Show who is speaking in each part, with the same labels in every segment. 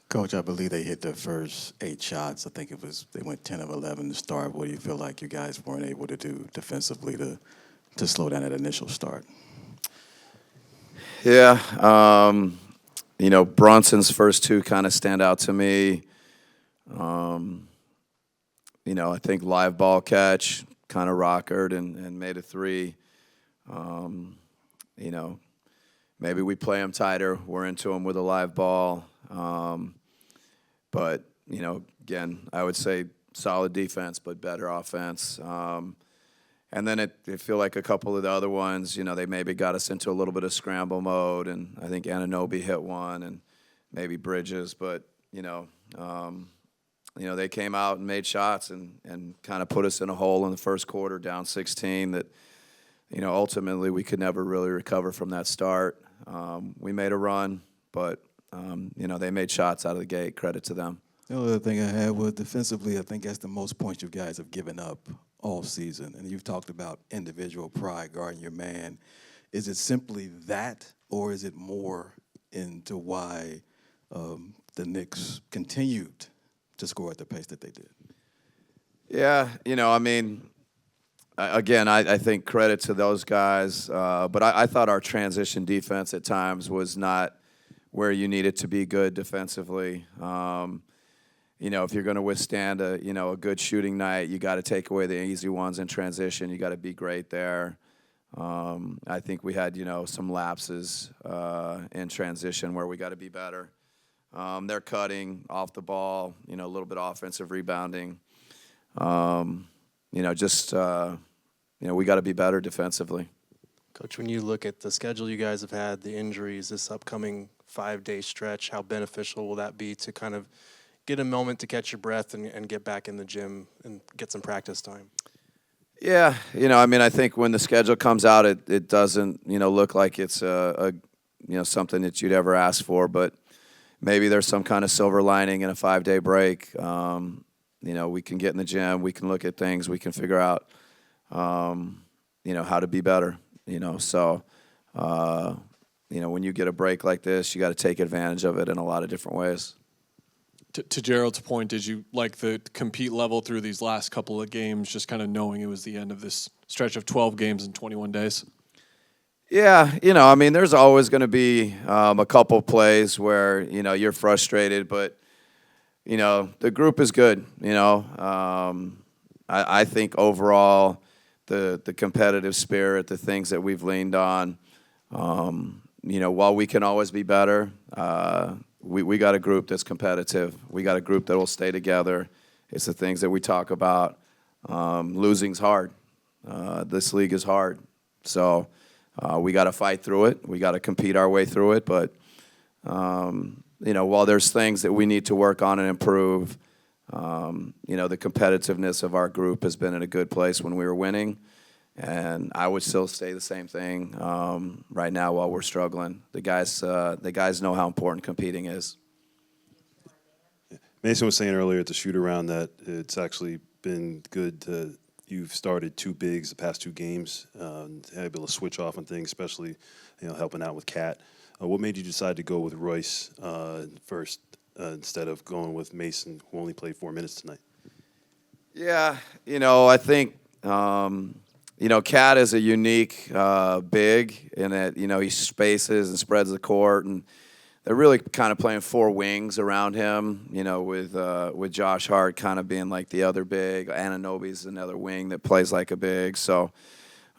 Speaker 1: Coach, I believe they hit their first 8 shots. I think they went 10 of 11 to start. What do you feel like you guys weren't able to do defensively to slow down that initial start?
Speaker 2: Yeah, Brunson's first two kind of stand out to me. Um, I think live ball catch kind of rockered and made a three. Um, you know, Maybe we play them tighter. We're into them with a live ball. But, again, I would say solid defense, but better offense. And then it feel like a couple of the other ones, they maybe got us into a little bit of scramble mode, and I think Ananobi hit one, and maybe Bridges. But they came out and made shots and kind of put us in a hole in the first quarter, down 16. That ultimately we could never really recover from that start. We made a run, but they made shots out of the gate. Credit to them.
Speaker 1: The only other thing I had was defensively, I think that's the most points you guys have given up all season. And you've talked about individual pride guarding your man. Is it simply that, or is it more into why the Knicks continued to score at the pace that they did?
Speaker 2: Yeah, again, I think credit to those guys. But I thought our transition defense at times was not where you needed to be good defensively. If you're going to withstand a good shooting night, you got to take away the easy ones in transition. You got to be great there. I think we had some lapses in transition where we got to be better. They're cutting off the ball, a little bit offensive rebounding. We got to be better defensively.
Speaker 3: Coach, when you look at the schedule you guys have had, the injuries, this upcoming 5-day stretch, how beneficial will that be to kind of get a moment to catch your breath and get back in the gym and get some practice time?
Speaker 2: Yeah, I think when the schedule comes out, it doesn't, look like it's something that you'd ever ask for, but maybe there's some kind of silver lining in a 5-day break. We can get in the gym, we can look at things, we can figure out, how to be better. So when you get a break like this, you got to take advantage of it in a lot of different ways.
Speaker 4: To Gerald's point, did you like the compete level through these last couple of games, just kind of knowing it was the end of this stretch of 12 games in 21 days?
Speaker 2: Yeah, there's always going to be a couple plays where, you're frustrated, but, the group is good. I think overall the competitive spirit, the things that we've leaned on, while we can always be better, we got a group that's competitive. We got a group that will stay together. It's the things that we talk about. Losing's hard. This league is hard. So we got to fight through it. We got to compete our way through it. But, while there's things that we need to work on and improve, the competitiveness of our group has been in a good place when we were winning. And I would still say the same thing right now while we're struggling. The guys know how important competing is.
Speaker 5: Mason was saying earlier at the shoot-around that it's actually been good you've started two bigs the past two games, able to switch off on things, especially helping out with Cat. What made you decide to go with Royce first instead of going with Mason, who only played 4 minutes tonight?
Speaker 2: Yeah, I think Cat is a unique big in that he spaces and spreads the court, and they're really kind of playing four wings around him. With Josh Hart kind of being like the other big. Ananobi's another wing that plays like a big. So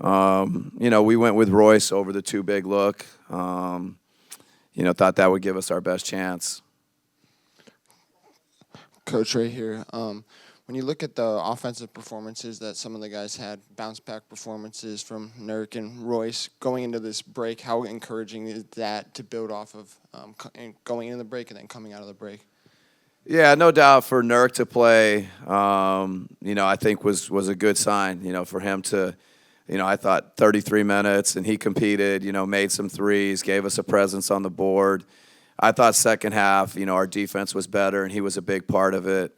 Speaker 2: we went with Royce over the two big look. Thought that would give us our best chance.
Speaker 6: Coach, right here. When you look at the offensive performances that some of the guys had, bounce-back performances from Nurk and Royce, going into this break, how encouraging is that to build off of going into the break and then coming out of the break?
Speaker 2: Yeah, no doubt for Nurk to play, I think was a good sign, for him to, I thought 33 minutes, and he competed, made some threes, gave us a presence on the board. I thought second half, our defense was better, and he was a big part of it.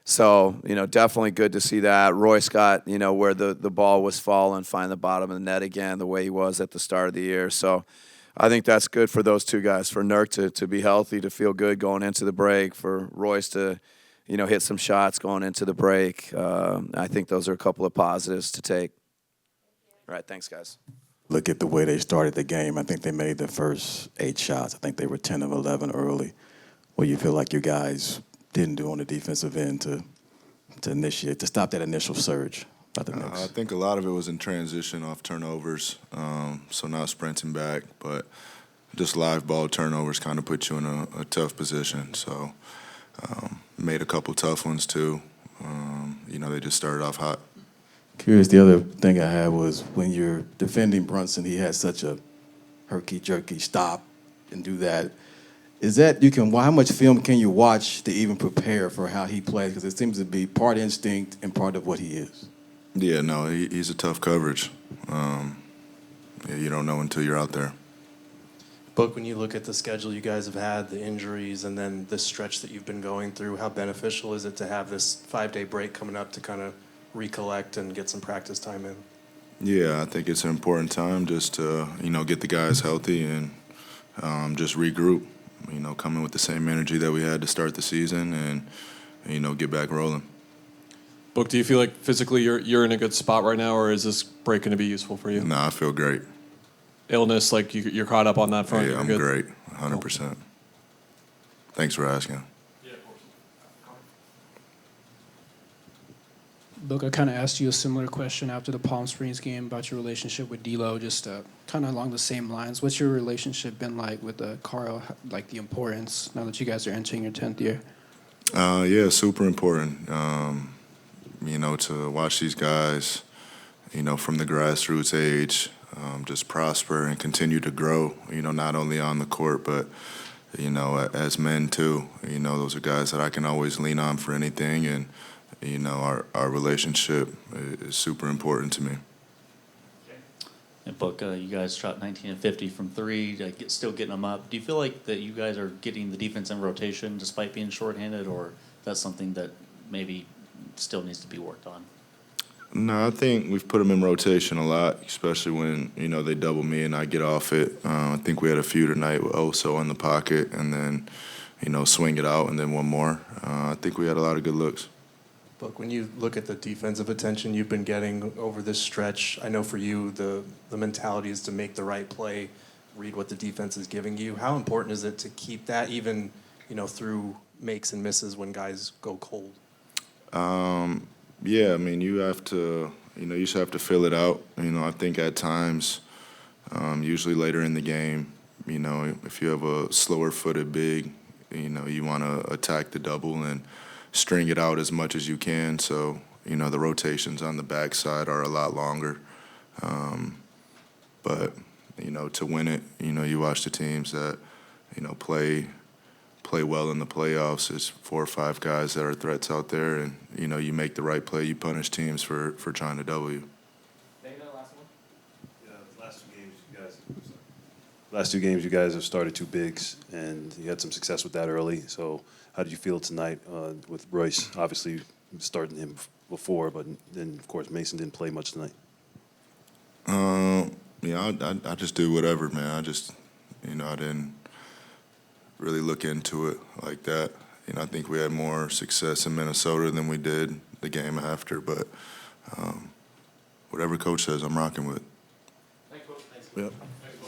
Speaker 2: So, definitely good to see that. Royce got, where the ball was falling, find the bottom of the net again, the way he was at the start of the year. So, I think that's good for those two guys, for Nurk to be healthy, to feel good going into the break, for Royce to, hit some shots going into the break. I think those are a couple of positives to take. All right, thanks, guys.
Speaker 1: Look at the way they started the game. I think they made their first 8 shots. I think they were 10 of 11 early. What do you feel like you guys didn't do on the defensive end to stop that initial surge by the Knicks?
Speaker 7: I think a lot of it was in transition off turnovers, so not sprinting back, but just live ball turnovers kind of put you in a tough position. So made a couple tough ones too. They just started off hot.
Speaker 1: Curious, the other thing I had was when you're defending Brunson, he had such a herky-jerky stop and do that. Is that how much film can you watch to even prepare for how he plays? Because it seems to be part instinct and part of what he is.
Speaker 7: Yeah, no, he's a tough coverage. You don't know until you're out there.
Speaker 3: Book, when you look at the schedule you guys have had, the injuries, and then this stretch that you've been going through, how beneficial is it to have this 5-day break coming up to kind of recollect and get some practice time in?
Speaker 7: Yeah, I think it's an important time just to, get the guys healthy and just regroup, come in with the same energy that we had to start the season and, get back rolling.
Speaker 4: Book, do you feel like physically you're in a good spot right now, or is this break going to be useful for you?
Speaker 7: No, I feel great.
Speaker 4: Illness, like you're caught up on that front?
Speaker 7: Yeah,
Speaker 4: You're
Speaker 7: I'm
Speaker 4: good?
Speaker 7: great, 100%. Thanks for asking.
Speaker 8: Book, I kind of asked you a similar question after the Palm Springs game about your relationship with D'Lo, just kind of along the same lines. What's your relationship been like with Carl, like the importance now that you guys are entering your 10th year?
Speaker 7: Yeah, super important. To watch these guys, from the grassroots age, just prosper and continue to grow, not only on the court, but, as men too. Those are guys that I can always lean on for anything, and, our relationship is super important to me.
Speaker 9: And Book, you guys shot 19 of 50 from 3, still getting them up. Do you feel like that you guys are getting the defense in rotation despite being shorthanded, or that's something that maybe still needs to be worked on?
Speaker 7: No, I think we've put them in rotation a lot, especially when, they double me and I get off it. I think we had a few tonight with Oso in the pocket and then, swing it out and then one more. I think we had a lot of good looks.
Speaker 3: Book, when you look at the defensive attention you've been getting over this stretch, I know for you the mentality is to make the right play, read what the defense is giving you. How important is it to keep that even, through makes and misses when guys go cold?
Speaker 7: Yeah, I mean, you have to, you just have to fill it out. I think at times, usually later in the game, if you have a slower-footed big, you want to attack the double and string it out as much as you can. So, the rotations on the backside are a lot longer. But, to win it, you watch the teams that, play well in the playoffs. There's 4 or 5 guys that are threats out there, and, you make the right play. You punish teams for trying to double you.
Speaker 5: Last 2 games, you guys have started 2 bigs, and you had some success with that early. So how did you feel tonight with Royce? Obviously, starting him before, but then, of course, Mason didn't play much tonight.
Speaker 7: I just do whatever, man. I just, I didn't really look into it like that. I think we had more success in Minnesota than we did the game after, but whatever coach says, I'm rocking with.
Speaker 3: Thanks, Book. Thanks.
Speaker 7: Yep.